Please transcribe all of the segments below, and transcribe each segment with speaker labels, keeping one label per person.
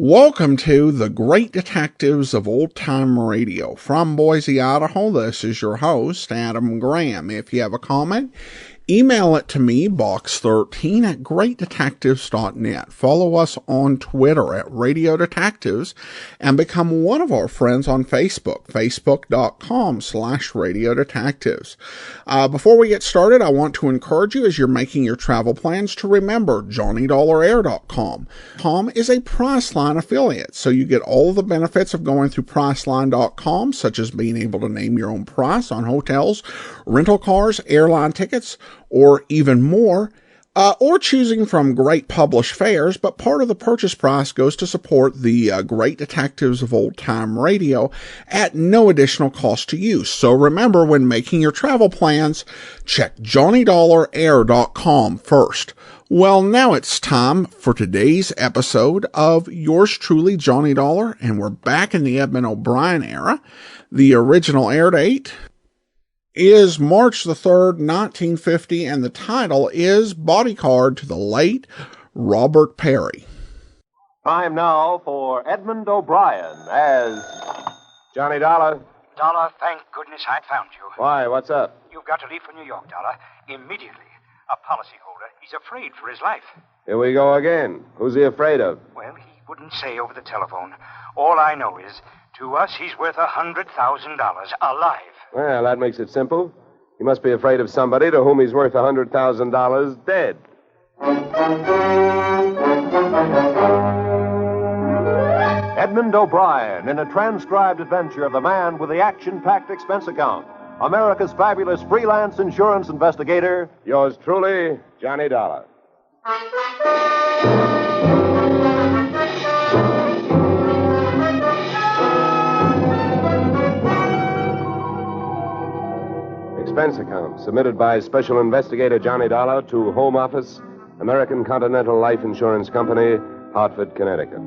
Speaker 1: Welcome to the Great Detectives of Old Time Radio. From Boise, Idaho, this is your host, Adam Graham. If you have a comment, email it to me, box13 at greatdetectives.net. Follow us on Twitter at Radio Detectives and become one of our friends on Facebook, facebook.com/Radio Detectives. Before we get started, I want to encourage you as you're making your travel plans to remember JohnnyDollarAir.com. Com is a Priceline affiliate, so you get all the benefits of going through Priceline.com, such as being able to name your own price on hotels, rental cars, airline tickets, or even more, or choosing from great published fares, but part of the purchase price goes to support the Great Detectives of Old Time Radio at no additional cost to you. So remember, when making your travel plans, check JohnnyDollarAir.com first. Well, now it's time for today's episode of yours truly, Johnny Dollar, and we're back in the Edmund O'Brien era. The original air date is March the 3rd, 1950, and the title is Bodyguard to the late Robert Perry.
Speaker 2: Time now for Edmund O'Brien as Johnny Dollar.
Speaker 3: Dollar, thank goodness I found you.
Speaker 2: Why, what's up?
Speaker 3: You've got to leave for New York, Dollar, immediately. A policyholder, he's afraid for his life.
Speaker 2: Here we go again. Who's he afraid of?
Speaker 3: Well, he wouldn't say over the telephone. All I know is, to us, he's worth $100,000 alive.
Speaker 2: Well, that makes it simple. He must be afraid of somebody to whom he's worth $100,000 dead. Edmund O'Brien in a transcribed adventure of the man with the action-packed expense account. America's fabulous freelance insurance investigator. Yours truly, Johnny Dollar. Expense account submitted by Special Investigator Johnny Dollar to Home Office, American Continental Life Insurance Company, Hartford, Connecticut.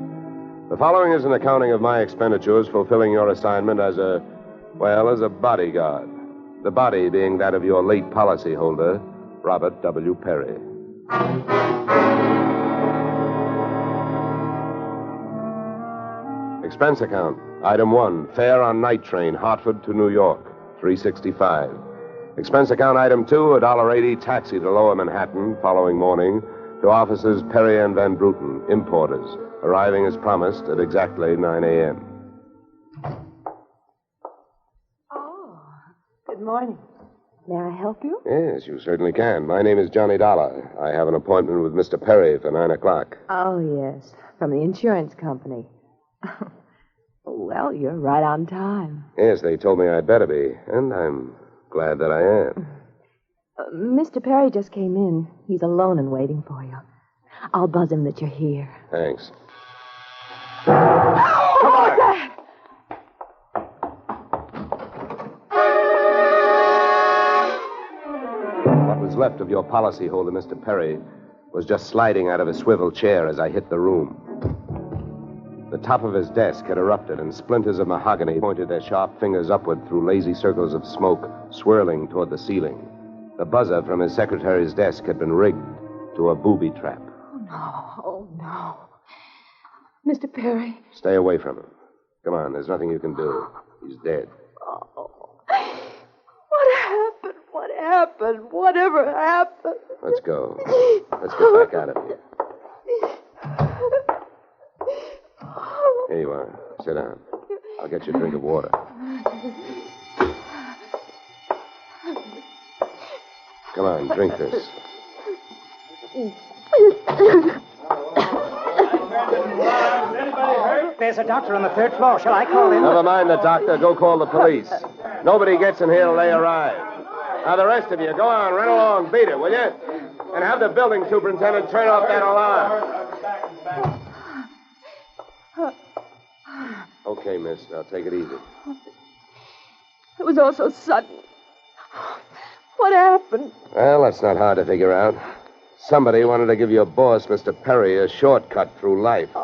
Speaker 2: The following is an accounting of my expenditures fulfilling your assignment as a bodyguard. The body being that of your late policyholder, Robert W. Perry. Expense account. Item 1, fare on night train, Hartford to New York, $3.65. Expense account item 2, $1.80 taxi to Lower Manhattan following morning to offices Perry and Van Bruten, importers, arriving as promised at exactly 9 a.m.
Speaker 4: Oh, good morning. May I help you?
Speaker 2: Yes, you certainly can. My name is Johnny Dollar. I have an appointment with Mr. Perry for 9 o'clock.
Speaker 4: Oh, yes, from the insurance company. Well, you're right on time.
Speaker 2: Yes, they told me I'd better be, and I'm glad that I am.
Speaker 4: Mr. Perry just came in. He's alone and waiting for you. I'll buzz him that you're here.
Speaker 2: Thanks.
Speaker 4: Come on!
Speaker 2: What was left of your policyholder, Mr. Perry, was just sliding out of a swivel chair as I hit the room. The top of his desk had erupted, and splinters of mahogany pointed their sharp fingers upward through lazy circles of smoke, swirling toward the ceiling. The buzzer from his secretary's desk had been rigged to a booby trap.
Speaker 4: Oh, no. Mr. Perry.
Speaker 2: Stay away from him. Come on, there's nothing you can do. He's dead.
Speaker 4: Oh. What happened? What happened? Whatever happened?
Speaker 2: Let's go. Let's get back out of here. Here you are. Sit down. I'll get you a drink of water. Come on, drink this.
Speaker 3: There's a doctor on the 3rd floor. Shall I call him?
Speaker 2: Never mind the doctor. Go call the police. Nobody gets in here till they arrive. Now, the rest of you, go on, run along, beat it, will you? And have the building superintendent turn off that alarm. Okay, miss. Now, take it easy.
Speaker 4: It was all so sudden. What happened?
Speaker 2: Well, that's not hard to figure out. Somebody wanted to give your boss, Mr. Perry, a shortcut through life.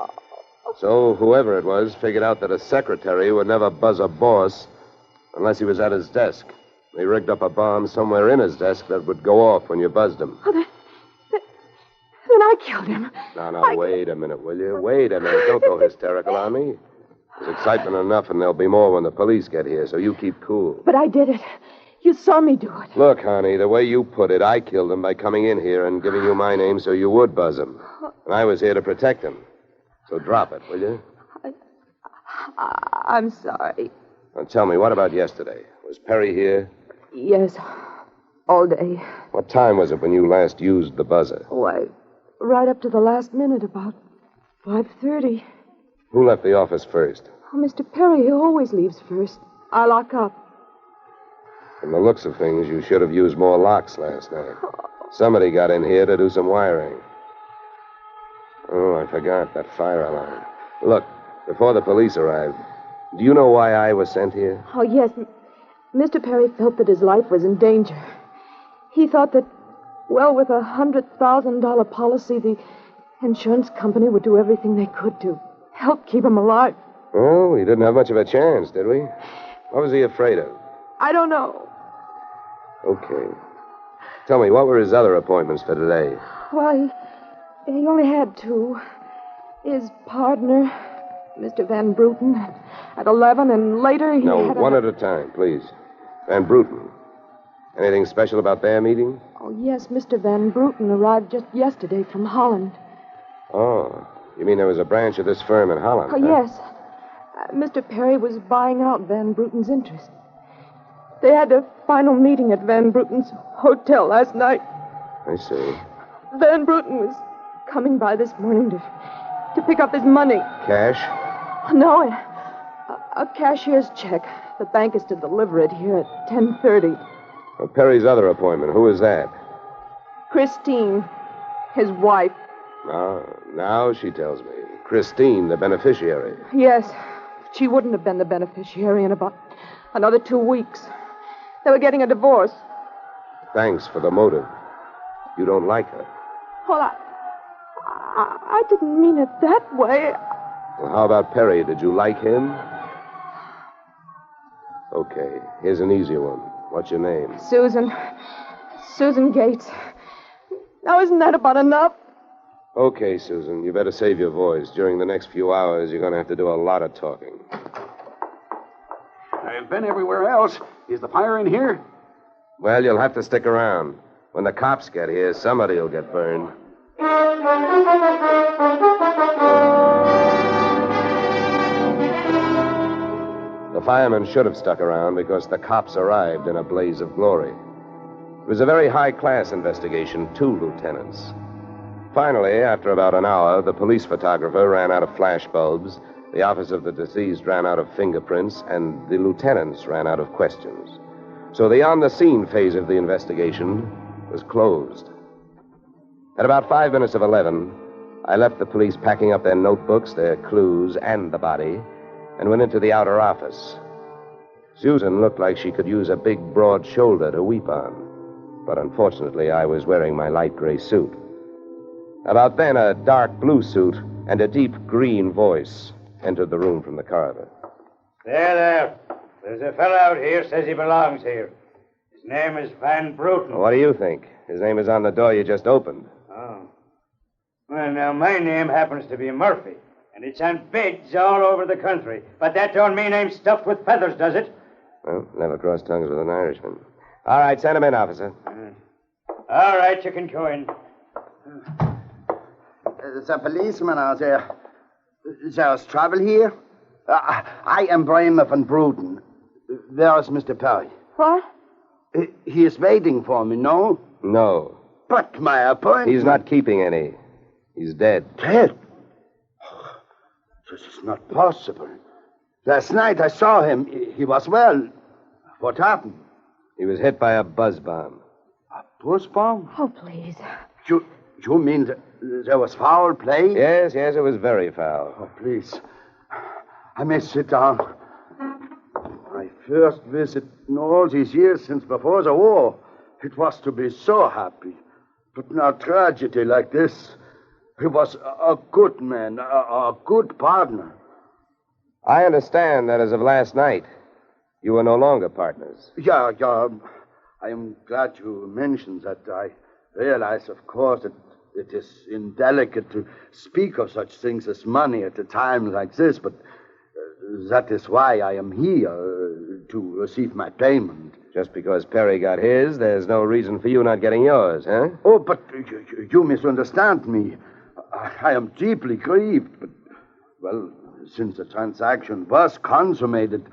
Speaker 2: So whoever it was figured out that a secretary would never buzz a boss unless he was at his desk. They rigged up a bomb somewhere in his desk that would go off when you buzzed him.
Speaker 4: Then I killed him.
Speaker 2: Now, wait a minute, will you? Wait a minute. Don't go hysterical on me. There's excitement enough, and there'll be more when the police get here, so you keep cool.
Speaker 4: But I did it. You saw me do it.
Speaker 2: Look, honey, the way you put it, I killed him by coming in here and giving you my name so you would buzz him. And I was here to protect him. So drop it, will you?
Speaker 4: I'm sorry.
Speaker 2: Now tell me, what about yesterday? Was Perry here?
Speaker 4: Yes, all day.
Speaker 2: What time was it when you last used the buzzer?
Speaker 4: Why, right up to the last minute, about 5:30.
Speaker 2: Who left the office first?
Speaker 4: Oh, Mr. Perry, he always leaves first. I lock up.
Speaker 2: From the looks of things, you should have used more locks last night. Somebody got in here to do some wiring. Oh, I forgot that fire alarm. Look, before the police arrived, do you know why I was sent here?
Speaker 4: Oh, yes. Mr. Perry felt that his life was in danger. He thought that, well, with a $100,000 policy, the insurance company would do everything they could to help keep him alive.
Speaker 2: Oh, we didn't have much of a chance, did we? What was he afraid of?
Speaker 4: I don't know.
Speaker 2: Okay. Tell me, what were his other appointments for today?
Speaker 4: Well, he only had two. His partner, Mr. Van Bruten, at 11, and later he
Speaker 2: No,
Speaker 4: had
Speaker 2: one at a time, please. Van Bruten. Anything special about their meeting?
Speaker 4: Oh, yes, Mr. Van Bruten arrived just yesterday from Holland.
Speaker 2: Oh, you mean there was a branch of this firm in Holland?
Speaker 4: Oh,
Speaker 2: huh?
Speaker 4: yes. Mr. Perry was buying out Van Bruten's interest. They had a final meeting at Van Bruten's hotel last night.
Speaker 2: I see.
Speaker 4: Van Bruten was coming by this morning to pick up his money.
Speaker 2: Cash?
Speaker 4: No, a cashier's check. The bank is to deliver it here at 10:30.
Speaker 2: Well, Perry's other appointment, who is that?
Speaker 4: Christine, his wife.
Speaker 2: Now she tells me. Christine, the beneficiary.
Speaker 4: Yes, she wouldn't have been the beneficiary in about another 2 weeks. They were getting a divorce.
Speaker 2: Thanks for the motive. You don't like her.
Speaker 4: Well, I didn't mean it that way.
Speaker 2: Well, how about Perry? Did you like him? Okay, here's an easy one. What's your name?
Speaker 4: Susan Gates. Now, isn't that about enough?
Speaker 2: Okay, Susan, you better save your voice. During the next few hours, you're going to have to do a lot of talking.
Speaker 5: I've been everywhere else. Is the fire in here?
Speaker 2: Well, you'll have to stick around. When the cops get here, somebody will get burned. The firemen should have stuck around because the cops arrived in a blaze of glory. It was a very high-class investigation, 2 lieutenants. Finally, after about an hour, the police photographer ran out of flash bulbs, the office of the deceased ran out of fingerprints, and the lieutenants ran out of questions. So the on-the-scene phase of the investigation was closed. At about 5 minutes of 11, I left the police packing up their notebooks, their clues, and the body, and went into the outer office. Susan looked like she could use a big, broad shoulder to weep on, but unfortunately, I was wearing my light gray suit. About then, a dark blue suit and a deep green voice entered the room from the corridor.
Speaker 3: There. There's a fellow out here says he belongs here. His name is Van Bruten.
Speaker 2: What do you think? His name is on the door you just opened.
Speaker 3: Oh. Well, now, my name happens to be Murphy, and it's on bids all over the country. But that don't mean I'm stuffed with feathers, does it?
Speaker 2: Well, never cross tongues with an Irishman. All right, send him in, officer.
Speaker 3: All right, you can go in.
Speaker 6: The policeman out there. There's trouble here? I am Brian Van Bruten. Where is Mr. Perry?
Speaker 4: What?
Speaker 6: He is waiting for me, no?
Speaker 2: No.
Speaker 6: But my appointment...
Speaker 2: He's not keeping any. He's dead.
Speaker 6: Dead? This is not possible. Last night I saw him. He was well. What happened?
Speaker 2: He was hit by a buzz bomb.
Speaker 6: A buzz bomb?
Speaker 4: Oh, please.
Speaker 6: You mean there was foul play?
Speaker 2: Yes, it was very foul.
Speaker 6: Oh, please. I may sit down. My first visit in all these years since before the war. It was to be so happy. But now tragedy like this. He was a good man, a good partner.
Speaker 2: I understand that as of last night, you were no longer partners.
Speaker 6: Yeah. I am glad you mentioned that. I realize, of course, that it is indelicate to speak of such things as money at a time like this, but that is why I am here, to receive my payment.
Speaker 2: Just because Perry got his, there's no reason for you not getting yours, huh?
Speaker 6: Oh, but you misunderstand me. I am deeply grieved, but, well, since the transaction was consummated,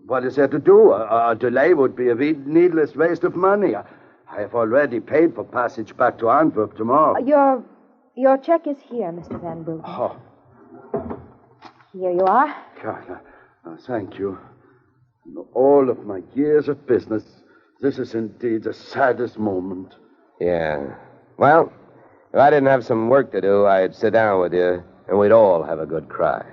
Speaker 6: what is there to do? A delay would be a needless waste of money. I have already paid for passage back to Antwerp tomorrow.
Speaker 7: Your check is here, Mr. Van Bruggen.
Speaker 6: Oh.
Speaker 7: Here you are.
Speaker 6: God, thank you. In all of my years of business, this is indeed the saddest moment.
Speaker 2: Yeah. Well, if I didn't have some work to do, I'd sit down with you, and we'd all have a good cry.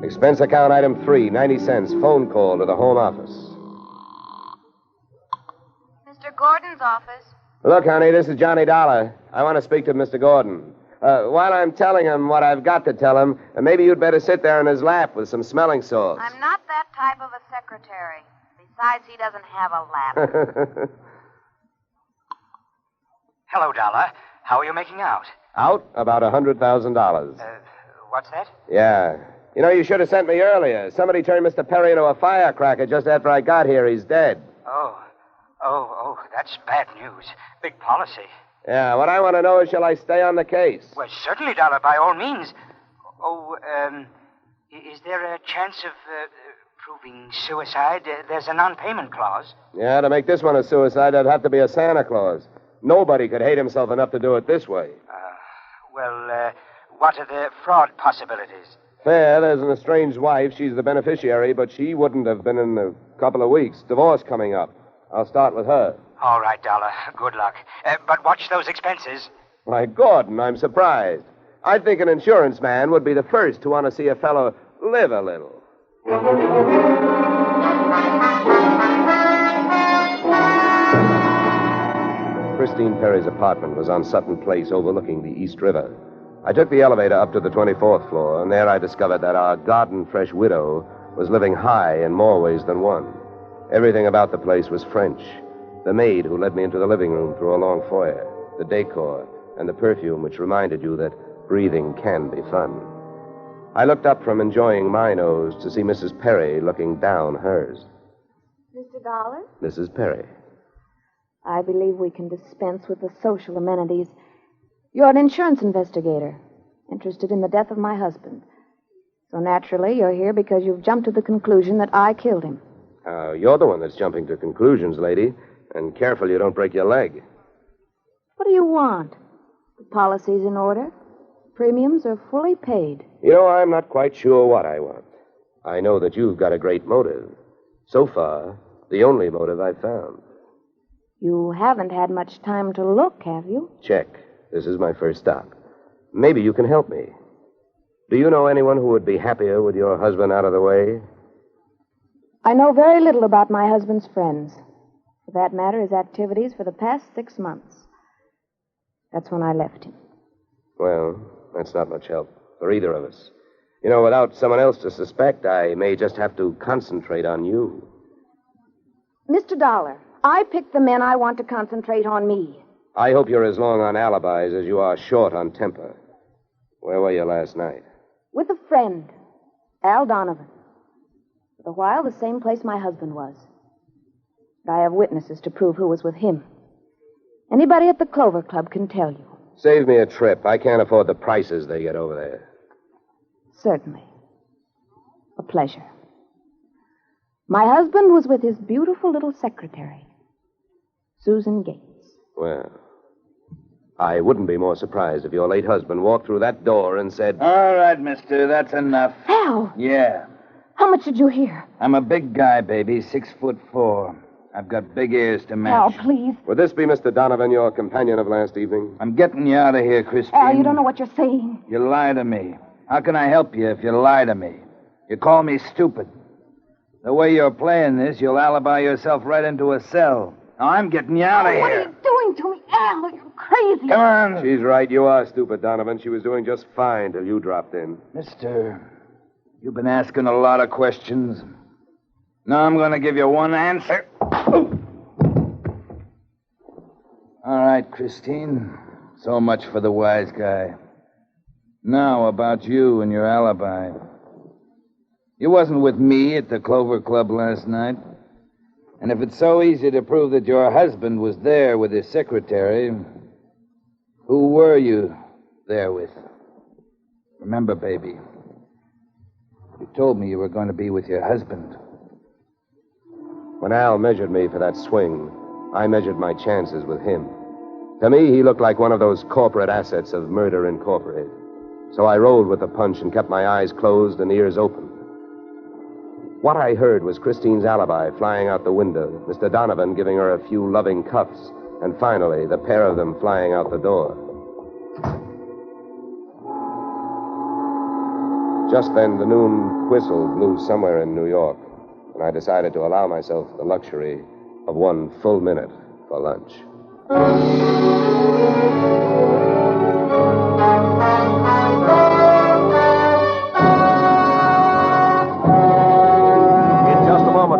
Speaker 2: Expense account item 3, 90 cents. Phone call to the home office.
Speaker 8: Mr. Gordon's office.
Speaker 2: Look, honey, this is Johnny Dollar. I want to speak to Mr. Gordon. While I'm telling him what I've got to tell him, maybe you'd better sit there in his lap with some smelling salts.
Speaker 8: I'm not that type of a secretary. Besides, he doesn't have a lap.
Speaker 9: Hello, Dollar. How are you making out?
Speaker 2: Out? About $100,000.
Speaker 9: What's that?
Speaker 2: Yeah. You know, you should have sent me earlier. Somebody turned Mr. Perry into a firecracker just after I got here. He's dead.
Speaker 9: Oh, that's bad news. Big policy.
Speaker 2: Yeah, what I want to know is, shall I stay on the case?
Speaker 9: Well, certainly, Dollar, by all means. Is there a chance of proving suicide? There's a non-payment clause.
Speaker 2: Yeah, to make this one a suicide, there'd have to be a Santa Claus. Nobody could hate himself enough to do it this way.
Speaker 9: What are the fraud possibilities?
Speaker 2: Fair, there's an estranged wife. She's the beneficiary, but she wouldn't have been in a couple of weeks. Divorce coming up. I'll start with her.
Speaker 9: All right, Dollar. Good luck. But watch those expenses.
Speaker 2: Why, Gordon, I'm surprised. I think an insurance man would be the first to want to see a fellow live a little. Christine Perry's apartment was on Sutton Place overlooking the East River. I took the elevator up to the 24th floor, and there I discovered that our garden-fresh widow was living high in more ways than one. Everything about the place was French. The maid who led me into the living room through a long foyer, the decor, and the perfume which reminded you that breathing can be fun. I looked up from enjoying my nose to see Mrs. Perry looking down hers.
Speaker 7: Mr. Dollar?
Speaker 2: Mrs. Perry.
Speaker 7: I believe we can dispense with the social amenities. You're an insurance investigator, interested in the death of my husband. So naturally, you're here because you've jumped to the conclusion that I killed him.
Speaker 2: You're the one that's jumping to conclusions, lady. And careful you don't break your leg.
Speaker 7: What do you want? The policy's in order. Premiums are fully paid.
Speaker 2: You know, I'm not quite sure what I want. I know that you've got a great motive. So far, the only motive I've found.
Speaker 7: You haven't had much time to look, have you?
Speaker 2: Check. This is my first stop. Maybe you can help me. Do you know anyone who would be happier with your husband out of the way?
Speaker 7: I know very little about my husband's friends. For that matter, his activities for the past 6 months. That's when I left him.
Speaker 2: Well, that's not much help for either of us. You know, without someone else to suspect, I may just have to concentrate on you.
Speaker 7: Mr. Dollar, I picked the men I want to concentrate on me.
Speaker 2: I hope you're as long on alibis as you are short on temper. Where were you last night?
Speaker 7: With a friend, Al Donovan. For a while, the same place my husband was. But I have witnesses to prove who was with him. Anybody at the Clover Club can tell you.
Speaker 2: Save me a trip. I can't afford the prices they get over there.
Speaker 7: Certainly. A pleasure. My husband was with his beautiful little secretary, Susan Gates.
Speaker 2: Well, I wouldn't be more surprised if your late husband walked through that door and said...
Speaker 3: All right, mister, that's enough.
Speaker 7: Al!
Speaker 3: Yeah.
Speaker 7: How much did you hear?
Speaker 3: I'm a big guy, baby, 6'4". I've got big ears to match.
Speaker 7: Al, please.
Speaker 2: Would this be Mr. Donovan, your companion of last evening?
Speaker 3: I'm getting you out of here, Christine.
Speaker 7: Al, you don't know what you're saying.
Speaker 3: You lie to me. How can I help you if you lie to me? You call me stupid. The way you're playing this, you'll alibi yourself right into a cell. Now, I'm getting you out of here.
Speaker 7: What are you doing to me, Al? You're crazy.
Speaker 3: Come on.
Speaker 2: She's right. You are stupid, Donovan. She was doing just fine till you dropped in.
Speaker 3: Mister, You've been asking a lot of questions. Now I'm going to give you one answer. All right, Christine. So much for the wise guy. Now about you and your alibi. You wasn't with me at the Clover Club last night. And if it's so easy to prove that your husband was there with his secretary, who were you there with? Remember, baby, you told me you were going to be with your husband.
Speaker 2: When Al measured me for that swing, I measured my chances with him. To me, he looked like one of those corporate assets of Murder Incorporated. So I rolled with the punch and kept my eyes closed and ears open. What I heard was Christine's alibi flying out the window, Mr. Donovan giving her a few loving cuffs, and finally, the pair of them flying out the door. Just then, the noon whistle blew somewhere in New York, and I decided to allow myself the luxury of 1 full minute for lunch.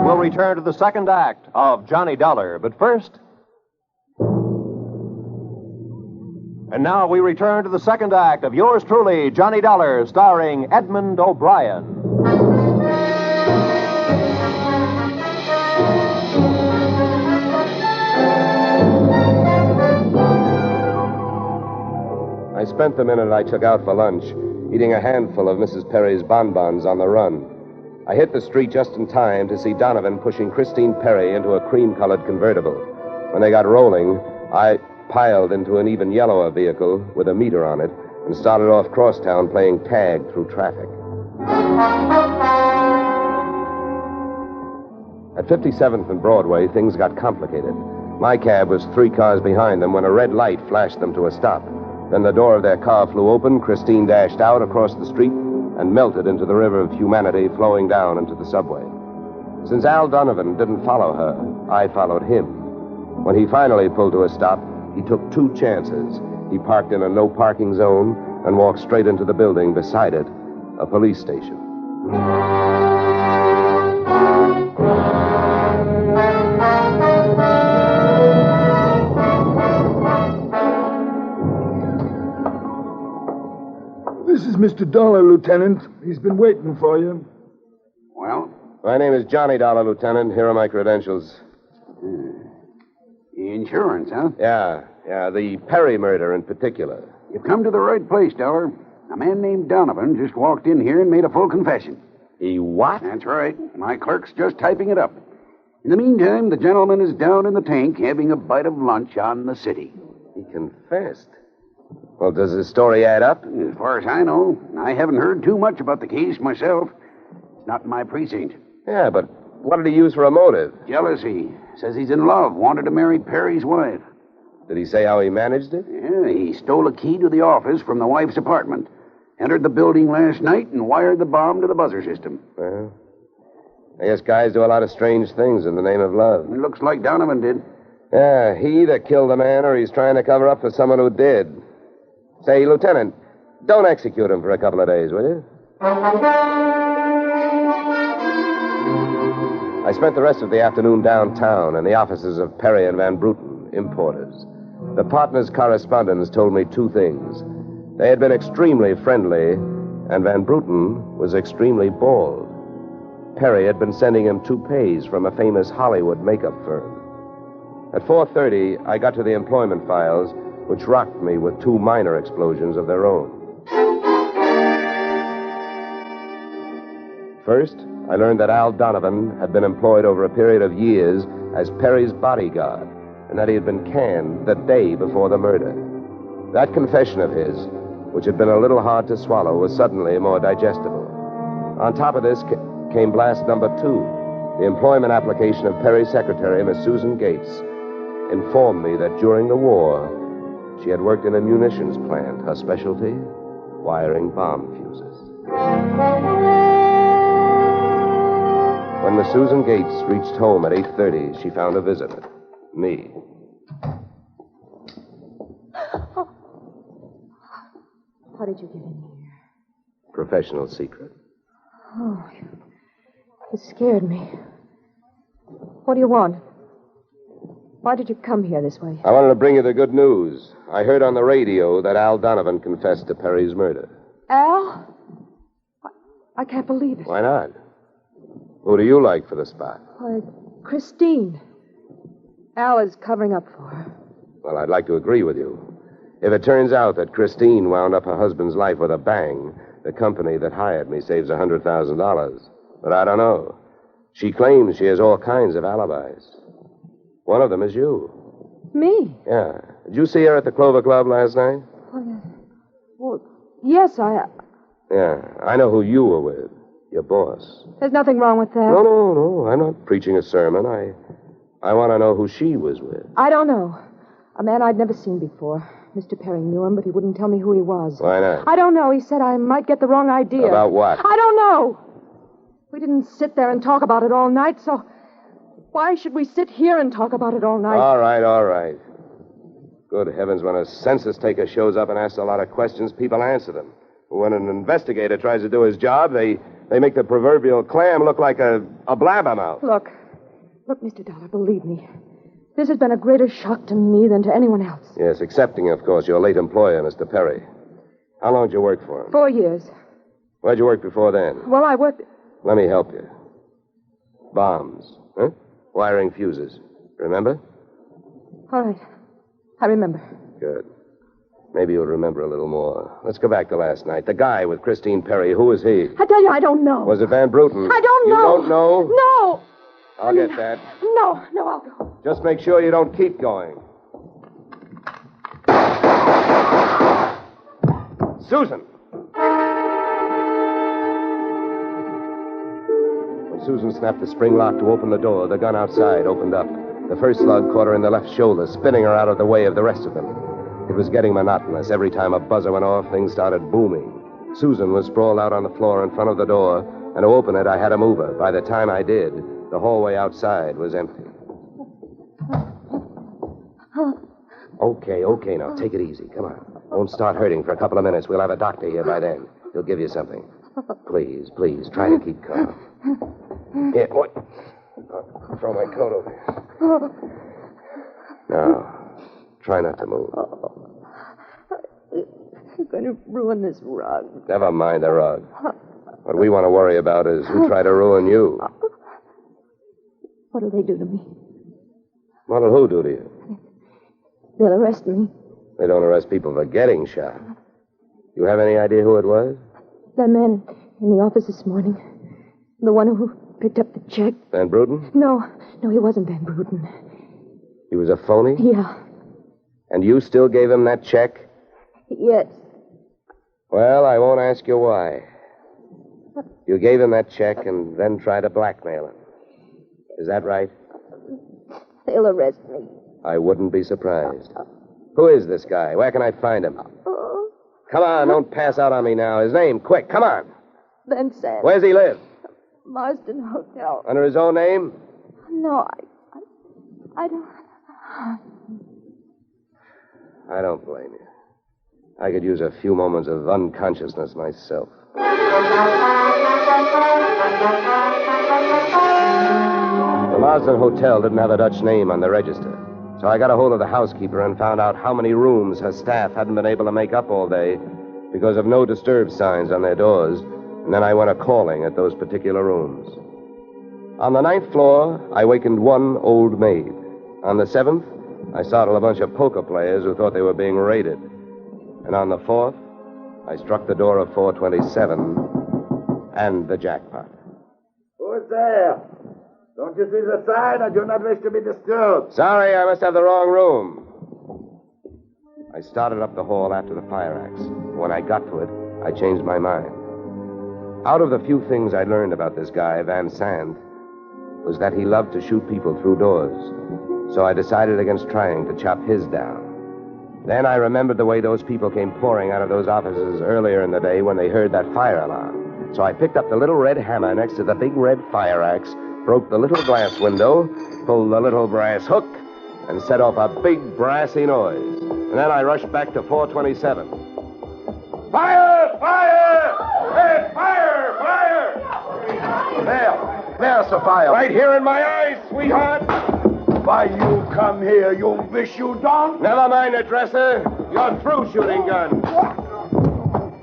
Speaker 10: We'll return to the second act of Johnny Dollar. But first... And now we return to the second act of yours truly, Johnny Dollar, starring Edmund O'Brien.
Speaker 2: I spent the minute I took out for lunch eating a handful of Mrs. Perry's bonbons on the run. I hit the street just in time to see Donovan pushing Christine Perry into a cream-colored convertible. When they got rolling, I piled into an even yellower vehicle with a meter on it and started off crosstown playing tag through traffic. At 57th and Broadway, things got complicated. My cab was 3 cars behind them when a red light flashed them to a stop. Then the door of their car flew open, Christine dashed out across the street, and melted into the river of humanity flowing down into the subway. Since Al Donovan didn't follow her, I followed him. When he finally pulled to a stop, he took 2 chances. He parked in a no-parking zone and walked straight into the building beside it, a police station.
Speaker 11: This is Mr. Dollar, Lieutenant. He's been waiting for you.
Speaker 5: Well?
Speaker 2: My name is Johnny Dollar, Lieutenant. Here are my credentials.
Speaker 5: Insurance, huh?
Speaker 2: Yeah, the Perry murder in particular.
Speaker 5: You've come to the right place, Dollar. A man named Donovan just walked in here and made a full confession.
Speaker 2: He what?
Speaker 5: That's right. My clerk's just typing it up. In the meantime, the gentleman is down in the tank having a bite of lunch on the city.
Speaker 2: He confessed. Well, does his story add up?
Speaker 5: As far as I know, I haven't heard too much about the case myself. It's not in my precinct.
Speaker 2: Yeah, but what did he use for a motive?
Speaker 5: Jealousy. Says he's in love, wanted to marry Perry's wife.
Speaker 2: Did he say how he managed it?
Speaker 5: Yeah, he stole a key to the office from the wife's apartment, entered the building last night, and wired the bomb to the buzzer system.
Speaker 2: Well, I guess guys do a lot of strange things in the name of love.
Speaker 5: It looks like Donovan did.
Speaker 2: Yeah, he either killed the man or he's trying to cover up for someone who did. Say, Lieutenant, don't execute him for a couple of days, will you? I spent the rest of the afternoon downtown in the offices of Perry and Van Bruten, importers. The partners' correspondents told me 2 things. They had been extremely friendly, and Van Bruten was extremely bald. Perry had been sending him toupees from a famous Hollywood makeup firm. At 4:30, I got to the employment files, which rocked me with 2 minor explosions of their own. First, I learned that Al Donovan had been employed over a period of years as Perry's bodyguard, and that he had been canned the day before the murder. That confession of his, which had been a little hard to swallow, was suddenly more digestible. On top of this came blast number 2. The employment application of Perry's secretary, Miss Susan Gates, informed me that during the war, she had worked in a munitions plant, her specialty, wiring bomb fuses. When Miss Susan Gates reached home at 8:30, she found a visitor. Me.
Speaker 4: How did you get in here?
Speaker 2: Professional secret.
Speaker 4: Oh, you scared me. What do you want? Why did you come here this way?
Speaker 2: I wanted to bring you the good news. I heard on the radio that Al Donovan confessed to Perry's murder.
Speaker 4: Al? I can't believe it.
Speaker 2: Why not? Who do you like for the spot?
Speaker 4: Why, Christine. Al is covering up for her.
Speaker 2: Well, I'd like to agree with you. If it turns out that Christine wound up her husband's life with a bang, the company that hired me saves $100,000. But I don't know. She claims she has all kinds of alibis. One of them is you.
Speaker 4: Me?
Speaker 2: Yeah. Did you see her at the Clover Club last night?
Speaker 4: Well, yes,
Speaker 2: Yeah, I know who you were with. Your boss.
Speaker 4: There's nothing wrong with that.
Speaker 2: No. I'm not preaching a sermon. I want to know who she was with.
Speaker 4: I don't know. A man I'd never seen before. Mr. Perry knew him, but he wouldn't tell me who he was.
Speaker 2: Why not?
Speaker 4: I don't know. He said I might get the wrong idea.
Speaker 2: About what?
Speaker 4: I don't know. We didn't sit there and talk about it all night, so why should we sit here and talk about it all night?
Speaker 2: All right. Good heavens, when a census taker shows up and asks a lot of questions, people answer them. When an investigator tries to do his job, they make the proverbial clam look like a blabbermouth.
Speaker 4: Look, Mr. Dollar, believe me. This has been a greater shock to me than to anyone else.
Speaker 2: Yes, excepting, of course, your late employer, Mr. Perry. How long did you work for him?
Speaker 4: 4 years.
Speaker 2: Where'd you work before then?
Speaker 4: Well, I worked...
Speaker 2: Let me help you. Bombs, huh? Wiring fuses. Remember?
Speaker 4: All right. I remember.
Speaker 2: Good. Maybe you'll remember a little more. Let's go back to last night. The guy with Christine Perry, who was he?
Speaker 4: I tell you, I don't know.
Speaker 2: Was it Van Bruten?
Speaker 4: I don't know.
Speaker 2: You don't know?
Speaker 4: No.
Speaker 2: I'll get that.
Speaker 4: No, I'll go.
Speaker 2: Just make sure you don't keep going. Susan! When Susan snapped the spring lock to open the door, the gun outside opened up. The first slug caught her in the left shoulder, spinning her out of the way of the rest of them. It was getting monotonous. Every time a buzzer went off, things started booming. Susan was sprawled out on the floor in front of the door, and to open it, I had to move her. By the time I did, the hallway outside was empty. Okay, now take it easy. Come on. Won't start hurting for a couple of minutes. We'll have a doctor here by then. He'll give you something. Please, try to keep calm. Here, what? I'll throw my coat over here. Now, try not to move.
Speaker 4: You're going to ruin this rug.
Speaker 2: Never mind the rug. What we want to worry about is who tried to ruin you.
Speaker 4: What'll they do to me?
Speaker 2: What'll who do to you?
Speaker 4: They'll arrest me.
Speaker 2: They don't arrest people for getting shot. You have any idea who it was?
Speaker 4: That man in the office this morning. The one who picked up the check.
Speaker 2: Van Bruten?
Speaker 4: No, he wasn't Van Bruten.
Speaker 2: He was a phony?
Speaker 4: Yeah.
Speaker 2: And you still gave him that check?
Speaker 4: Yes.
Speaker 2: Well, I won't ask you why. You gave him that check and then tried to blackmail him. Is that right?
Speaker 4: They'll arrest me.
Speaker 2: I wouldn't be surprised. Who is this guy? Where can I find him? Come on, don't pass out on me now. His name, quick, come on.
Speaker 4: Ben Sand.
Speaker 2: Where's he live?
Speaker 4: Marsden Hotel.
Speaker 2: Under his own name?
Speaker 4: No, I don't...
Speaker 2: I don't blame you. I could use a few moments of unconsciousness myself. The Marsden Hotel didn't have a Dutch name on the register, so I got a hold of the housekeeper and found out how many rooms her staff hadn't been able to make up all day because of no disturb signs on their doors, and then I went a-calling at those particular rooms. On the 9th floor, I wakened one old maid. On the 7th, I startled a bunch of poker players who thought they were being raided. And on the 4th, I struck the door of 427 and the jackpot.
Speaker 6: Who's there? Don't you see the sign? I do not wish to be disturbed.
Speaker 2: Sorry, I must have the wrong room. I started up the hall after the fire axe. When I got to it, I changed my mind. Out of the few things I learned about this guy, Van Sant, was that he loved to shoot people through doors. So I decided against trying to chop his down. Then I remembered the way those people came pouring out of those offices earlier in the day when they heard that fire alarm. So I picked up the little red hammer next to the big red fire axe, broke the little glass window, pulled the little brass hook, and set off a big brassy noise. And then I rushed back to 427. Fire! Fire! Hey, fire! Fire!
Speaker 6: There's the fire.
Speaker 2: Right here in my eyes, sweetheart.
Speaker 6: Why you come here, you wish you don't?
Speaker 2: Never mind the dresser. You're through shooting guns.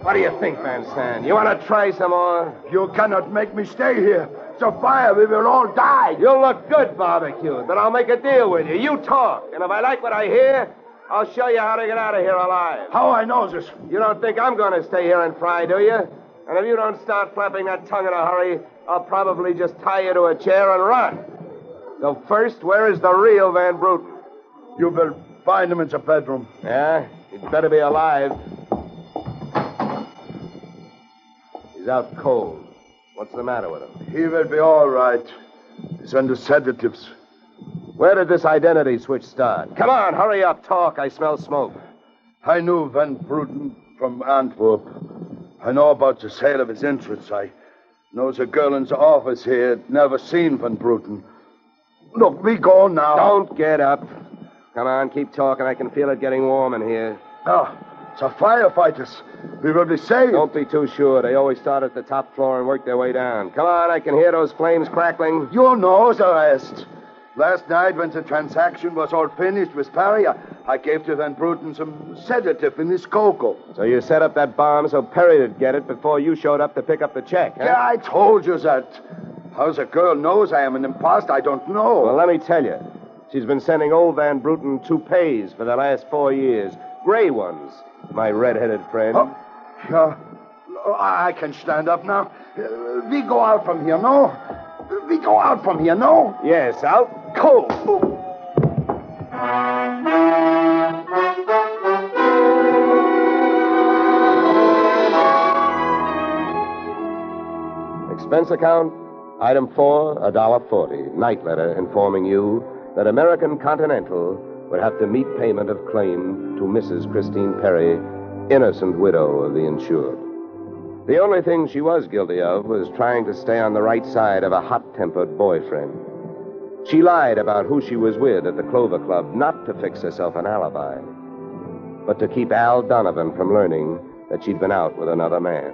Speaker 2: What do you think, Van Stan? You want to try some more?
Speaker 6: You cannot make me stay here. It's a fire. We will all die.
Speaker 2: You'll look good barbecued, but I'll make a deal with you. You talk, and if I like what I hear, I'll show you how to get out of here alive.
Speaker 6: How I know this?
Speaker 2: You don't think I'm going to stay here and fry, do you? And if you don't start flapping that tongue in a hurry, I'll probably just tie you to a chair and run. So first, where is the real Van Bruten?
Speaker 6: You will find him in the bedroom.
Speaker 2: Yeah? He'd better be alive. He's out cold. What's the matter with him?
Speaker 6: He will be all right. He's under sedatives.
Speaker 2: Where did this identity switch start? Come on, hurry up, talk. I smell smoke.
Speaker 6: I knew Van Bruten from Antwerp. I know about the sale of his interests. I know the girl in the office here had never seen Van Bruten. Look, we go now.
Speaker 2: Don't get up. Come on, keep talking. I can feel it getting warm in here.
Speaker 6: Ah, the firefighters. We will be saved.
Speaker 2: Don't be too sure. They always start at the top floor and work their way down. Come on, I can hear those flames crackling.
Speaker 6: You know the rest. Last night, when the transaction was all finished with Perry, I gave to Van Bruten some sedative in his cocoa.
Speaker 2: So you set up that bomb so Perry would get it before you showed up to pick up the check, huh?
Speaker 6: Yeah, I told you that. How the girl knows I am an imposter, I don't know.
Speaker 2: Well, let me tell you. She's been sending old Van Bruten toupees for the last 4 years. Gray ones, my red-headed friend.
Speaker 6: Oh, yeah. I can stand up now. We go out from here, no? We go out from here, no?
Speaker 2: Yes, out cold. Expense account, item 4, $1.40. Night letter informing you that American Continental would have to meet payment of claim to Mrs. Christine Perry, innocent widow of the insured. The only thing she was guilty of was trying to stay on the right side of a hot-tempered boyfriend. She lied about who she was with at the Clover Club, not to fix herself an alibi, but to keep Al Donovan from learning that she'd been out with another man.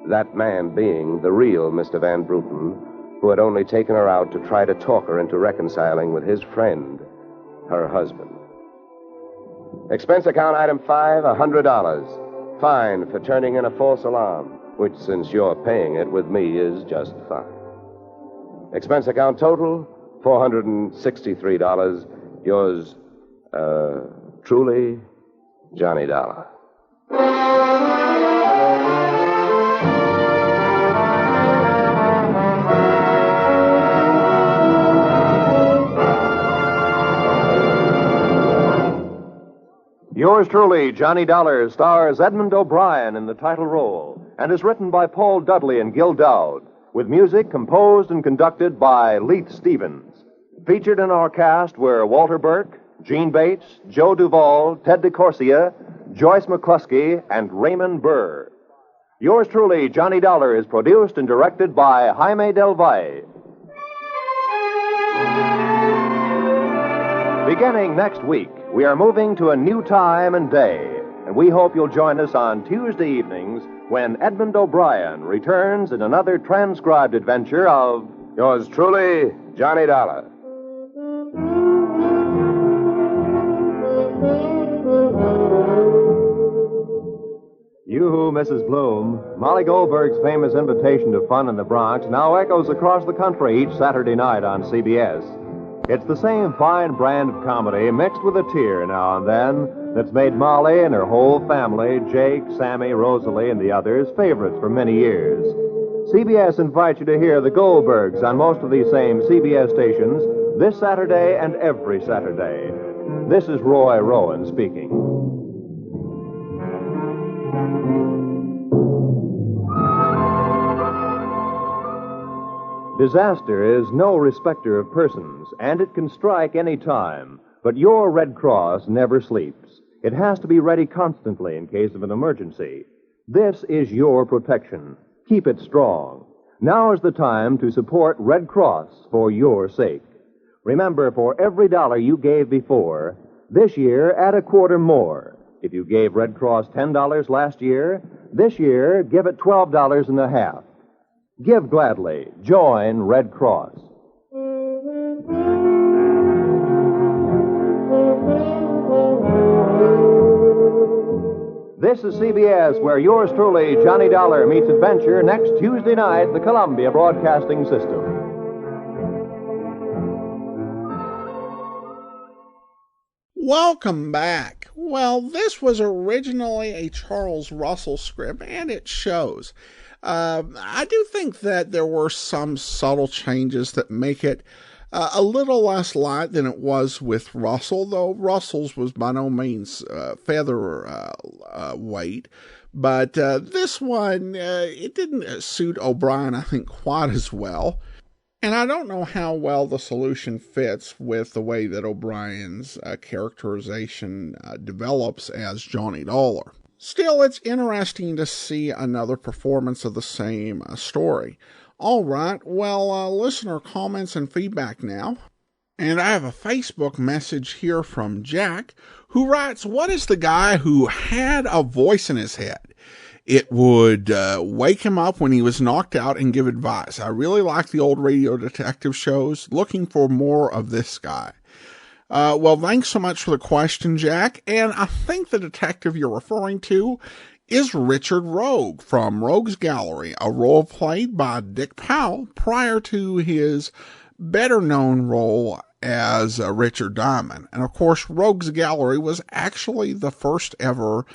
Speaker 2: That man being the real Mr. Van Bruten, who had only taken her out to try to talk her into reconciling with his friend, her husband. Expense account item 5, $100. Fine for turning in a false alarm, which, since you're paying it with me, is just fine. Expense account total, $463. Yours, truly, Johnny Dollar.
Speaker 10: Yours truly, Johnny Dollar, stars Edmund O'Brien in the title role and is written by Paul Dudley and Gil Dowd, with music composed and conducted by Leith Stevens. Featured in our cast were Walter Burke, Gene Bates, Joe Duvall, Ted DeCorsia, Joyce McCluskey, and Raymond Burr. Yours truly, Johnny Dollar, is produced and directed by Jaime Del Valle. Beginning next week, we are moving to a new time and day, and we hope you'll join us on Tuesday evenings when Edmund O'Brien returns in another transcribed adventure of
Speaker 2: Yours truly, Johnny Dollar.
Speaker 10: You, Mrs. Bloom, Molly Goldberg's famous invitation to fun in the Bronx now echoes across the country each Saturday night on CBS. It's the same fine brand of comedy mixed with a tear now and then that's made Molly and her whole family, Jake, Sammy, Rosalie, and the others, favorites for many years. CBS invites you to hear the Goldbergs on most of these same CBS stations this Saturday and every Saturday. This is Roy Rowan speaking. Disaster is no respecter of persons, and it can strike any time. But your Red Cross never sleeps. It has to be ready constantly in case of an emergency. This is your protection. Keep it strong. Now is the time to support Red Cross for your sake. Remember, for every dollar you gave before, this year add a quarter more. If you gave Red Cross $10 last year, this year give it $12.50. Give gladly. Join Red Cross. This is CBS, where yours truly, Johnny Dollar, meets adventure next Tuesday night, the Columbia Broadcasting System.
Speaker 1: Welcome back. Well, this was originally a Charles Russell script, and it shows. I do think that there were some subtle changes that make it a little less light than it was with Russell, though Russell's was by no means featherweight. But this one, it didn't suit O'Brien, I think, quite as well. And I don't know how well the solution fits with the way that O'Brien's characterization develops as Johnny Dollar. Still, it's interesting to see another performance of the same story. All right, well, listener comments and feedback now. And I have a Facebook message here from Jack, who writes, "What is the guy who had a voice in his head? It would wake him up when he was knocked out and give advice. I really like the old radio detective shows. Looking for more of this guy." Well, thanks so much for the question, Jack. And I think the detective you're referring to is Richard Rogue from Rogue's Gallery, a role played by Dick Powell prior to his better-known role as Richard Diamond. And, of course, Rogue's Gallery was actually the first ever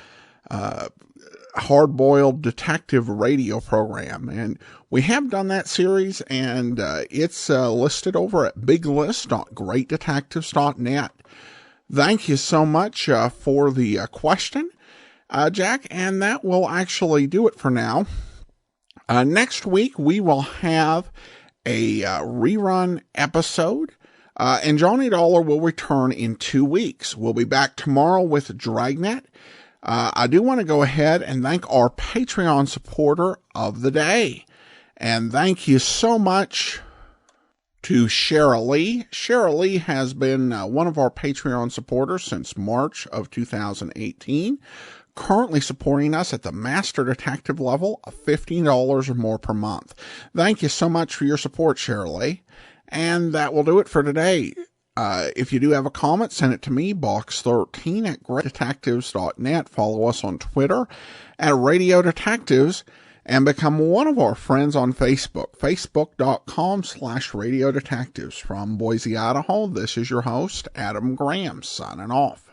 Speaker 1: hard-boiled detective radio program. And we have done that series, and it's listed over at biglist.greatdetectives.net. Thank you so much for the question, Jack, and that will actually do it for now. Next week, we will have a rerun episode, and Johnny Dollar will return in 2 weeks. We'll be back tomorrow with Dragnet. I do want to go ahead and thank our Patreon supporter of the day. And thank you so much to Cheryl Lee. Cheryl Lee has been one of our Patreon supporters since March of 2018. Currently supporting us at the Master Detective level of $15 or more per month. Thank you so much for your support, Cheryl Lee. And that will do it for today. If you do have a comment, send it to me, box13 at greatdetectives.net. Follow us on Twitter at Radio Detectives and become one of our friends on Facebook, facebook.com/Radio Detectives. From Boise, Idaho, this is your host, Adam Graham, signing off.